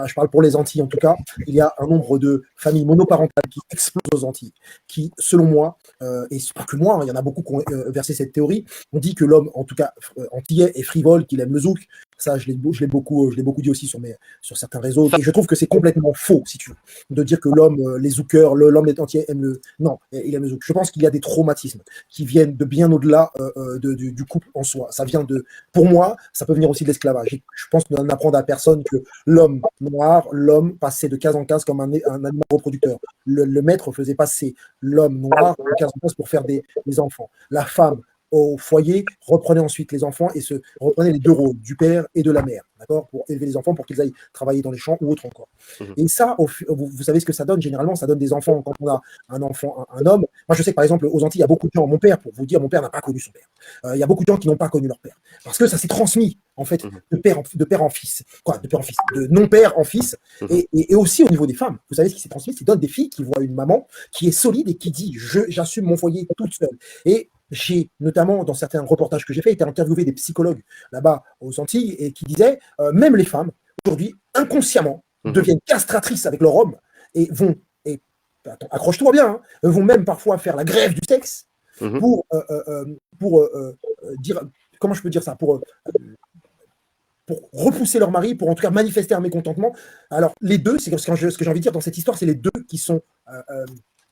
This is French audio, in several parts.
je parle pour les Antilles en tout cas, il y a un nombre de familles monoparentales qui explosent aux Antilles, qui, selon moi, et c'est pas que moi, hein, il y en a beaucoup qui ont versé cette théorie, on dit que l'homme, en tout cas antillais, est frivole, qu'il aime le zouk. Ça, je l'ai beaucoup dit aussi sur certains réseaux, et je trouve que c'est complètement faux, si tu veux, de dire que l'homme, les zoukeurs, l'homme des entiers aime le... Non, il aime le zouk. Je pense qu'il y a des traumatismes qui viennent de bien au-delà du couple en soi. Ça vient de... Pour moi, ça peut venir aussi de l'esclavage. Je pense qu'on n'apprend à personne que l'homme noir, l'homme passait de case en case comme un animal reproducteur. Le maître faisait passer l'homme noir de case en case pour faire des enfants. La femme au foyer reprenait ensuite les enfants et reprenait les deux rôles, du père et de la mère, d'accord, pour élever les enfants, pour qu'ils aillent travailler dans les champs ou autre encore. Et ça, vous savez ce que ça donne généralement, ça donne des enfants quand on a un enfant, un homme. Moi, je sais que par exemple, aux Antilles, il y a beaucoup de gens, mon père, pour vous dire, mon père n'a pas connu son père. Il y a beaucoup de gens qui n'ont pas connu leur père. Parce que ça s'est transmis, en fait, de père en fils. Quoi, de père en fils, de non-père en fils. Et aussi au niveau des femmes. Vous savez ce qui s'est transmis, c'est d'autres des filles qui voient une maman qui est solide et qui dit, j'assume mon foyer toute seule. Et j'ai, notamment dans certains reportages que j'ai fait, été interviewé des psychologues là-bas aux Antilles et qui disaient, même les femmes, aujourd'hui, inconsciemment, deviennent castratrices avec leur homme et vont, et attends, accroche-toi bien, hein, vont même parfois faire la grève du sexe pour dire, comment je peux dire ça, pour repousser leur mari, pour en tout cas manifester un mécontentement. Alors, les deux, c'est ce que j'ai envie de dire dans cette histoire, c'est les deux qui sont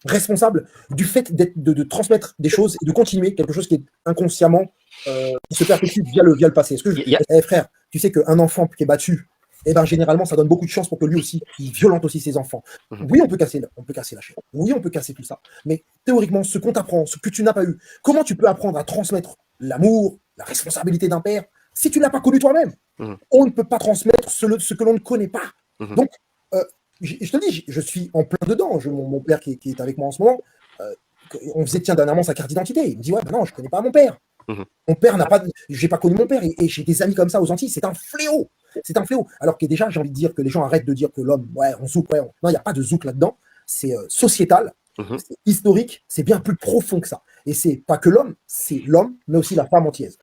responsable du fait de transmettre des choses et de continuer quelque chose qui est inconsciemment qui se perpétue via le passé. Est-ce que frère, tu sais qu'un enfant qui est battu, eh ben, généralement, ça donne beaucoup de chance pour que lui aussi, il violente aussi ses enfants. Oui, on peut casser la chaîne. Oui, on peut casser tout ça. Mais théoriquement, ce qu'on t'apprend, ce que tu n'as pas eu, comment tu peux apprendre à transmettre l'amour, la responsabilité d'un père, si tu ne l'as pas connu toi-même? On ne peut pas transmettre ce que l'on ne connaît pas. Donc, je te dis, je suis en plein dedans. Mon père qui est avec moi en ce moment, on faisait, tiens, dernièrement sa carte d'identité. Il me dit, ouais, ben non, je ne connais pas mon père. Mon père n'a pas, j'ai pas connu mon père. Et j'ai des amis comme ça aux Antilles, c'est un fléau. C'est un fléau. Alors que déjà, j'ai envie de dire que les gens arrêtent de dire que l'homme, ouais, on zouk, ouais. Non, il n'y a pas de zouk là-dedans. C'est sociétal, c'est historique, c'est bien plus profond que ça. Et c'est pas que l'homme, c'est l'homme, mais aussi la femme antillaise.